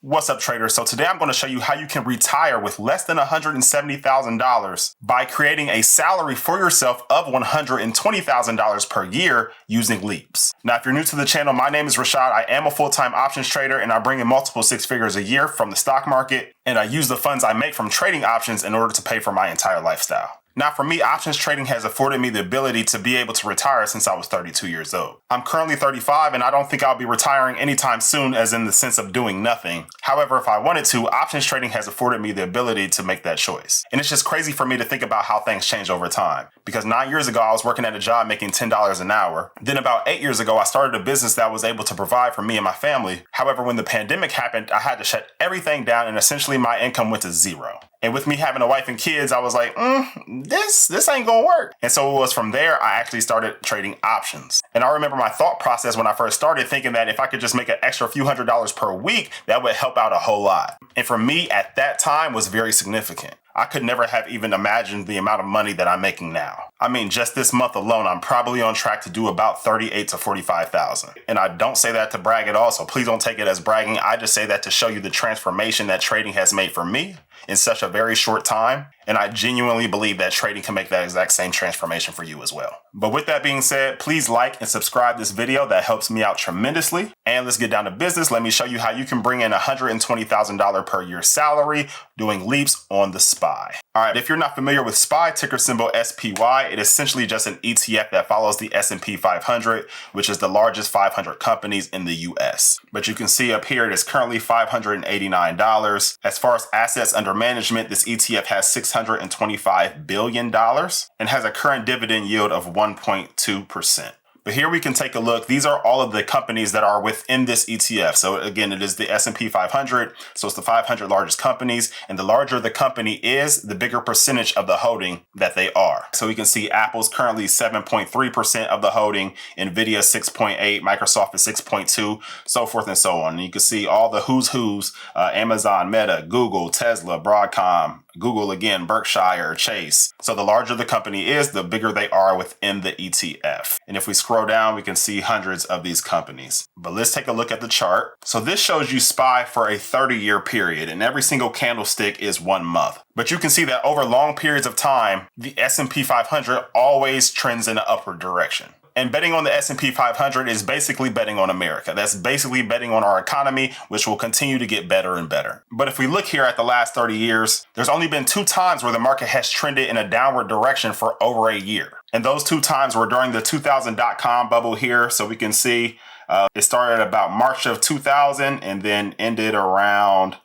What's up, traders? So today I'm going to show you how you can retire with less than $170,000 by creating a salary for yourself of $120,000 per year using LEAPS. Now, if you're new to the channel, my name is Rashad. I am a full-time options trader and I bring in multiple six figures a year from the stock market, and I use the funds I make from trading options in order to pay for my entire lifestyle. Now, for me, options trading has afforded me the ability to be able to retire since I was 32 years old. I'm currently 35 and I don't think I'll be retiring anytime soon, as in the sense of doing nothing. However, if I wanted to, options trading has afforded me the ability to make that choice. And it's just crazy for me to think about how things change over time. Because 9 years ago, I was working at a job making $10 an hour. Then about 8 years ago, I started a business that was able to provide for me and my family. However, when the pandemic happened, I had to shut everything down and essentially my income went to zero. And with me having a wife and kids, I was like, this ain't gonna work. And so it was from there I actually started trading options. And I remember my thought process when I first started, thinking that if I could just make an extra few $100s per week, that would help out a whole lot. And for me at that time was very significant. I could never have even imagined the amount of money that I'm making now. I mean, just this month alone, I'm probably on track to do about $38,000 to $45,000. And I don't say that to brag at all, so please don't take it as bragging. I just say that to show you the transformation that trading has made for me in such a very short time. And I genuinely believe that trading can make that exact same transformation for you as well. But with that being said, please like and subscribe this video. That helps me out tremendously. And let's get down to business. Let me show you how you can bring in $120,000 per year salary doing LEAPS on the SPY. All right, if you're not familiar with SPY, ticker symbol SPY, it is essentially just an ETF that follows the S&P 500, which is the largest 500 companies in the US. But you can see up here, it is currently $589. As far as assets under management, this ETF has $625 billion and has a current dividend yield of 1.2%. But here we can take a look. These are all of the companies that are within this ETF. So again, it is the S&P 500. So it's the 500 largest companies. And the larger the company is, the bigger percentage of the holding that they are. So we can see Apple's currently 7.3% of the holding, Nvidia 6.8, Microsoft is 6.2, so forth and so on. And you can see all the who's, Amazon, Meta, Google, Tesla, Broadcom, Google again, Berkshire, Chase. So the larger the company is, the bigger they are within the ETF. And if we scroll down, we can see hundreds of these companies. But let's take a look at the chart. So this shows you SPY for a 30-year period, and every single candlestick is 1 month. But you can see that over long periods of time, the S&P 500 always trends in an upward direction. And betting on the S&P 500 is basically betting on America. That's basically betting on our economy, which will continue to get better and better. But if we look here at the last 30 years, there's only been 2 times where the market has trended in a downward direction for over a year. And those 2 times were during the 2000.com bubble here. So we can see it started about March of 2000 and then ended around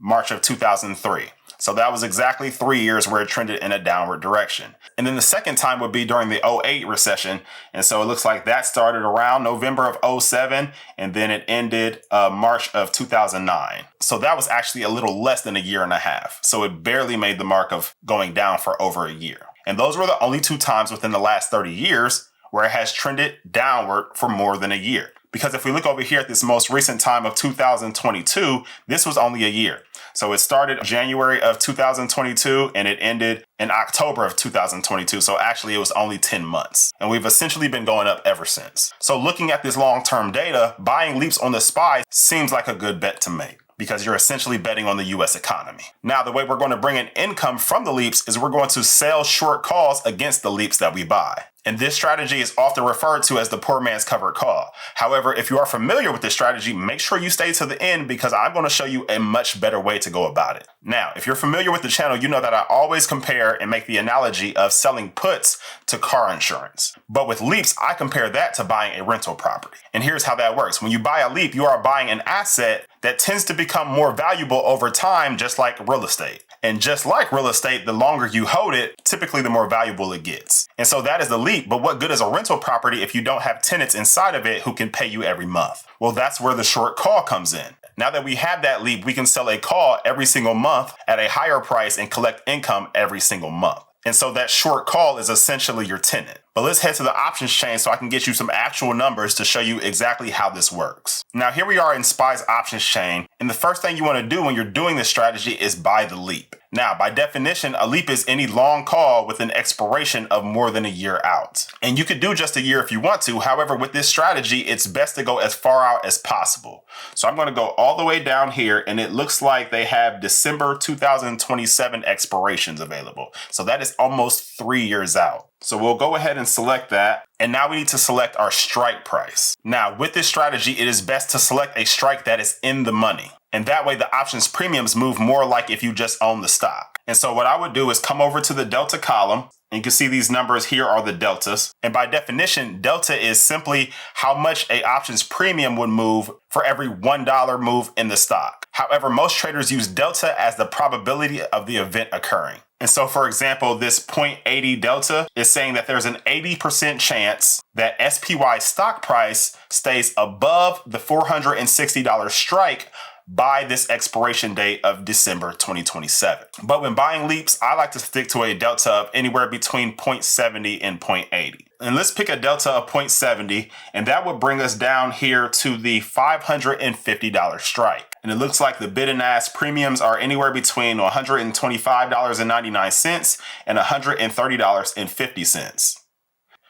March of 2003. So that was exactly 3 years where it trended in a downward direction. And then the second time would be during the 2008 recession. And so it looks like that started around November of 2007 and then it ended March of 2009. So that was actually a little less than a year and a half. So it barely made the mark of going down for over a year. And those were the only 2 times within the last 30 years where it has trended downward for more than a year. Because if we look over here at this most recent time of 2022, this was only a year. So it started January of 2022 and it ended in October of 2022. So actually it was only 10 months. And we've essentially been going up ever since. So looking at this long-term data, buying LEAPS on the SPY seems like a good bet to make, because you're essentially betting on the US economy. Now, the way we're going to bring in income from the LEAPS is we're going to sell short calls against the LEAPS that we buy. And this strategy is often referred to as the poor man's covered call. However, if you are familiar with this strategy, make sure you stay to the end, because I'm going to show you a much better way to go about it. Now, if you're familiar with the channel, you know that I always compare and make the analogy of selling puts to car insurance. But with LEAPS, I compare that to buying a rental property. And here's how that works. When you buy a LEAP, you are buying an asset that tends to become more valuable over time, just like real estate. And just like real estate, the longer you hold it, typically the more valuable it gets. And so that is the LEAP. But what good is a rental property if you don't have tenants inside of it who can pay you every month? Well, that's where the short call comes in. Now that we have that LEAP, we can sell a call every single month at a higher price and collect income every single month. And so that short call is essentially your tenant. But let's head to the options chain so I can get you some actual numbers to show you exactly how this works. Now here we are in SPY's options chain, and the first thing you want to do when you're doing this strategy is buy the leap. Now, by definition, a leap is any long call with an expiration of more than a year out. And you could do just a year if you want to. However, with this strategy, it's best to go as far out as possible. So I'm going to go all the way down here, and it looks like they have December 2027 expirations available. So that is almost 3 years out. So we'll go ahead and select that. And now we need to select our strike price. Now, with this strategy, it is best to select a strike that is in the money. And that way the options premiums move more like if you just own the stock. And so what I would do is come over to the delta column, and you can see these numbers here are the deltas. And by definition, delta is simply how much a options premium would move for every $1 move in the stock. However, most traders use delta as the probability of the event occurring. And so, for example, this 0.80 delta is saying that there's an 80% chance that SPY stock price stays above the $460 strike by this expiration date of December 2027. But when buying leaps, I like to stick to a delta of anywhere between 0.70 and 0.80. And let's pick a delta of 0.70, and that would bring us down here to the $550 strike. And it looks like the bid and ask premiums are anywhere between $125.99 and $130.50.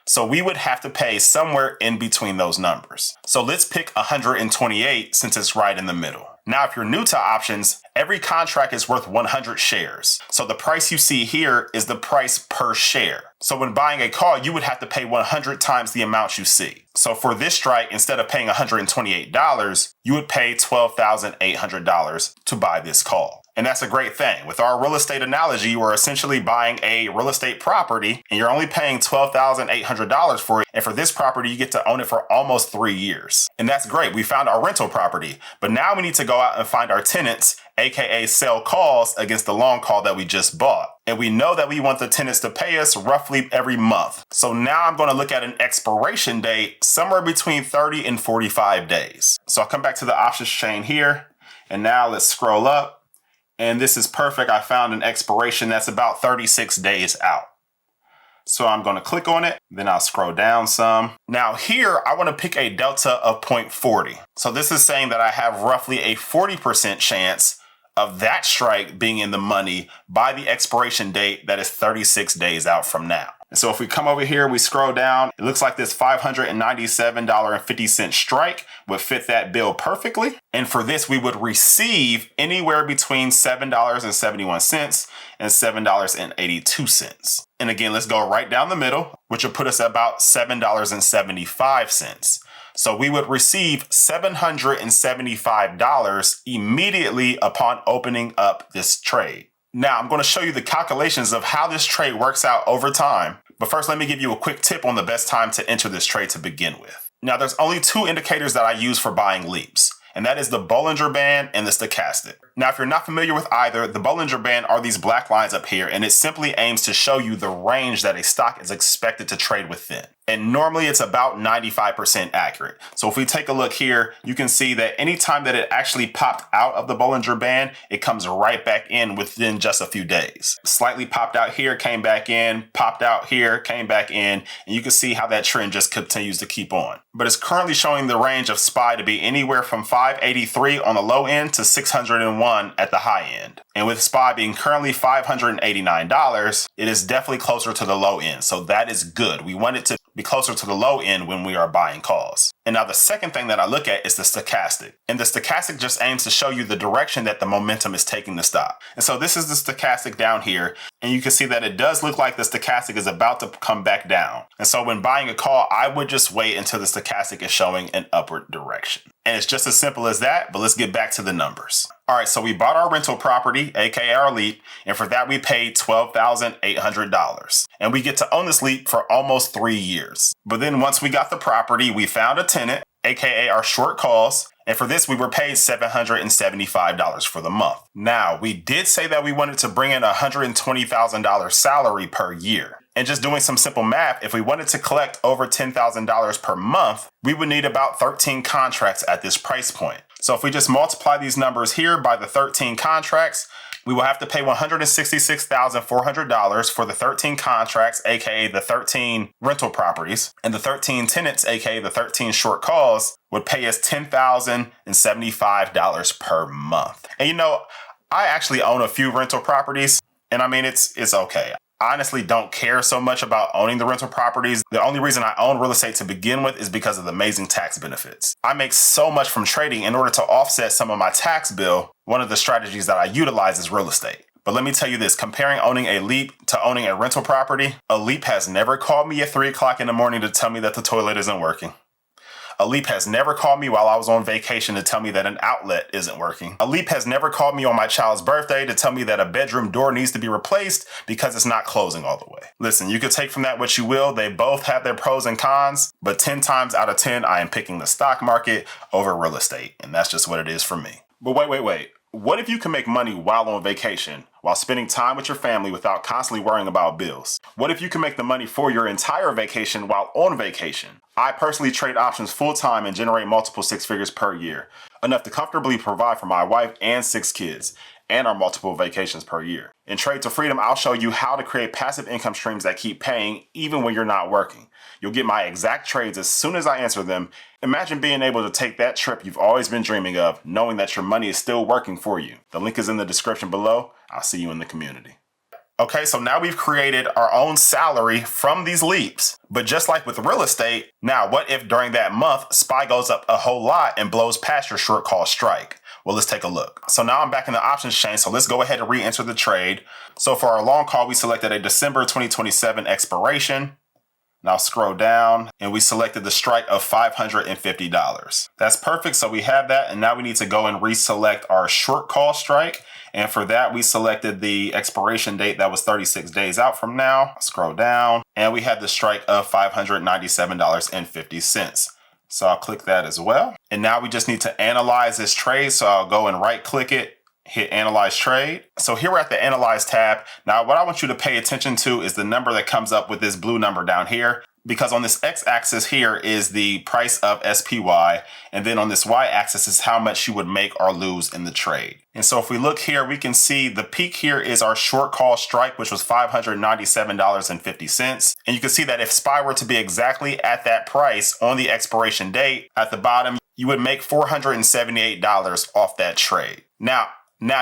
So we would have to pay somewhere in between those numbers. So let's pick 128 since it's right in the middle. Now, if you're new to options, every contract is worth 100 shares. So the price you see here is the price per share. So when buying a call, you would have to pay 100 times the amount you see. So for this strike, instead of paying $128, you would pay $12,800 to buy this call. And that's a great thing. With our real estate analogy, you are essentially buying a real estate property and you're only paying $12,800 for it. And for this property, you get to own it for almost 3 years. And that's great. We found our rental property, but now we need to go out and find our tenants, aka sell calls against the long call that we just bought. And we know that we want the tenants to pay us roughly every month. So now I'm going to look at an expiration date somewhere between 30 and 45 days. So I'll come back to the options chain here. And now let's scroll up. And this is perfect. I found an expiration that's about 36 days out. So I'm going to click on it. Then I'll scroll down some. Now here, I want to pick a delta of 0.40. So this is saying that I have roughly a 40% chance of that strike being in the money by the expiration date that is 36 days out from now. And so if we come over here, we scroll down, it looks like this $597.50 strike would fit that bill perfectly. And for this, we would receive anywhere between $7.71 and $7.82. And again, let's go right down the middle, which would put us at about $7.75. So we would receive $775 immediately upon opening up this trade. Now, I'm going to show you the calculations of how this trade works out over time. But first, let me give you a quick tip on the best time to enter this trade to begin with. Now, there's only 2 indicators that I use for buying leaps, and that is the Bollinger Band and the stochastic. Now, if you're not familiar with either, the Bollinger Band are these black lines up here, and it simply aims to show you the range that a stock is expected to trade within. And normally it's about 95% accurate. So if we take a look here, you can see that anytime that it actually popped out of the Bollinger Band, it comes right back in within just a few days. Slightly popped out here, came back in, popped out here, came back in, and you can see how that trend just continues to keep on. But it's currently showing the range of SPY to be anywhere from 583 on the low end to 601 at the high end. And with SPY being currently $589, it is definitely closer to the low end. So that is good. We want it to be closer to the low end when we are buying calls. And now the second thing that I look at is the stochastic. And the stochastic just aims to show you the direction that the momentum is taking the stock. And so this is the stochastic down here. And you can see that it does look like the stochastic is about to come back down. And so when buying a call, I would just wait until the stochastic is showing an upward direction. And it's just as simple as that, but let's get back to the numbers. All right, so we bought our rental property, aka our LEAP, and for that we paid $12,800. And we get to own this LEAP for almost 3 years. But then once we got the property, we found a tenant, aka our short calls, and for this we were paid $775 for the month. Now, we did say that we wanted to bring in a $120,000 salary per year. And just doing some simple math, if we wanted to collect over $10,000 per month, we would need about 13 contracts at this price point. So if we just multiply these numbers here by the 13 contracts, we will have to pay $166,400 for the 13 contracts, aka the 13 rental properties, and the 13 tenants, aka the 13 short calls, would pay us $10,075 per month. And you know, I actually own a few rental properties, and I mean, it's okay. I honestly don't care so much about owning the rental properties. The only reason I own real estate to begin with is because of the amazing tax benefits. I make so much from trading. In order to offset some of my tax bill, one of the strategies that I utilize is real estate. But let me tell you this, comparing owning a LEAP to owning a rental property, a LEAP has never called me at 3 o'clock in the morning to tell me that the toilet isn't working. A LEAP has never called me while I was on vacation to tell me that an outlet isn't working. A LEAP has never called me on my child's birthday to tell me that a bedroom door needs to be replaced because it's not closing all the way. Listen, you can take from that what you will. They both have their pros and cons, but 10 times out of 10, I am picking the stock market over real estate. And that's just what it is for me. But wait. What if you can make money while on vacation, while spending time with your family without constantly worrying about bills? What if you can make the money for your entire vacation while on vacation? I personally trade options full-time and generate multiple six figures per year, enough to comfortably provide for my wife and 6 kids, and our multiple vacations per year. In Trade to Freedom, I'll show you how to create passive income streams that keep paying even when you're not working. You'll get my exact trades as soon as I answer them. Imagine being able to take that trip you've always been dreaming of, knowing that your money is still working for you. The link is in the description below. I'll see you in the community. Okay, so now we've created our own salary from these LEAPs. But just like with real estate, now what if during that month, SPY goes up a whole lot and blows past your short call strike? Well, let's take a look. So now I'm back in the options chain, so let's go ahead and re-enter the trade. So for our long call, we selected a December 2027 expiration. Now scroll down and we selected the strike of $550. That's perfect. So we have that. And now we need to go and reselect our short call strike. And for that, we selected the expiration date that was 36 days out from now. Scroll down and we have the strike of $597.50. So I'll click that as well. And now we just need to analyze this trade. So I'll go and right click it, hit Analyze Trade. So here we're at the Analyze tab. Now what I want you to pay attention to is the number that comes up with this blue number down here, because on this X-axis here is the price of SPY, and then on this Y-axis is how much you would make or lose in the trade. And so if we look here, we can see the peak here is our short call strike, which was $597.50. And you can see that if SPY were to be exactly at that price on the expiration date, at the bottom, you would make $478 off that trade. Now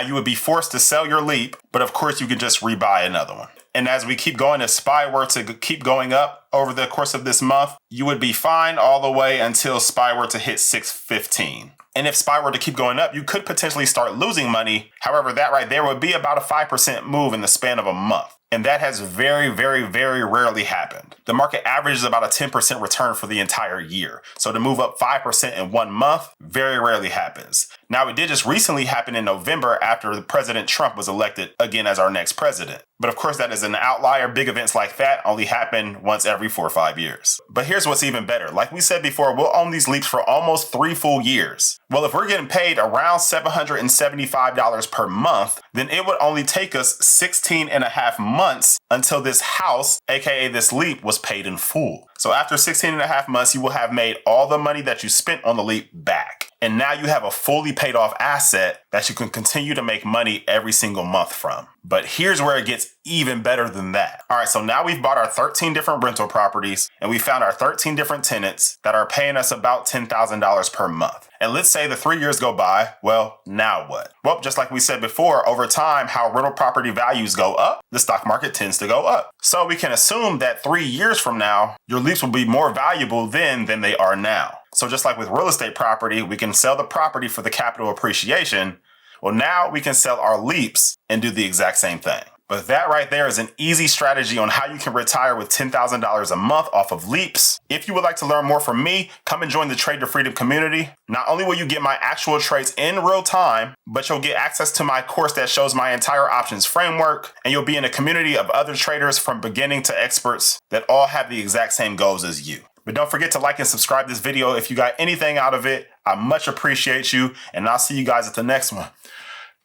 you would be forced to sell your LEAP, but of course you can just rebuy another one. And as we keep going, if SPY were to keep going up over the course of this month, you would be fine all the way until SPY were to hit 615. And if SPY were to keep going up, you could potentially start losing money. However, that right there would be about a 5% move in the span of a month. And that has very, very, very rarely happened. The market averages about a 10% return for the entire year. So to move up 5% in 1 month, very rarely happens. Now, it did just recently happen in November after President Trump was elected again as our next president. But of course, that is an outlier. Big events like that only happen once every 4 or 5 years. But here's what's even better. Like we said before, we'll own these LEAPs for almost 3 full years. Well, if we're getting paid around $775 per month, then it would only take us 16 and a half months until this house, aka this LEAP, was paid in full. So after 16 and a half months, you will have made all the money that you spent on the LEAP back. And now you have a fully paid off asset that you can continue to make money every single month from. But here's where it gets even better than that. All right, so now we've bought our 13 different rental properties and we found our 13 different tenants that are paying us about $10,000 per month. And let's say the 3 years go by. Well, now what? Well, just like we said before, over time, how rental property values go up, the stock market tends to go up. So we can assume that 3 years from now, your LEAPs will be more valuable then than they are now. So just like with real estate property, we can sell the property for the capital appreciation. Well, now we can sell our LEAPs and do the exact same thing. But that right there is an easy strategy on how you can retire with $10,000 a month off of LEAPs. If you would like to learn more from me, come and join the Trade to Freedom community. Not only will you get my actual trades in real time, but you'll get access to my course that shows my entire options framework, and you'll be in a community of other traders from beginning to experts that all have the exact same goals as you. But don't forget to like and subscribe this video if you got anything out of it. I much appreciate you, and I'll see you guys at the next one.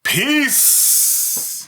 Peace.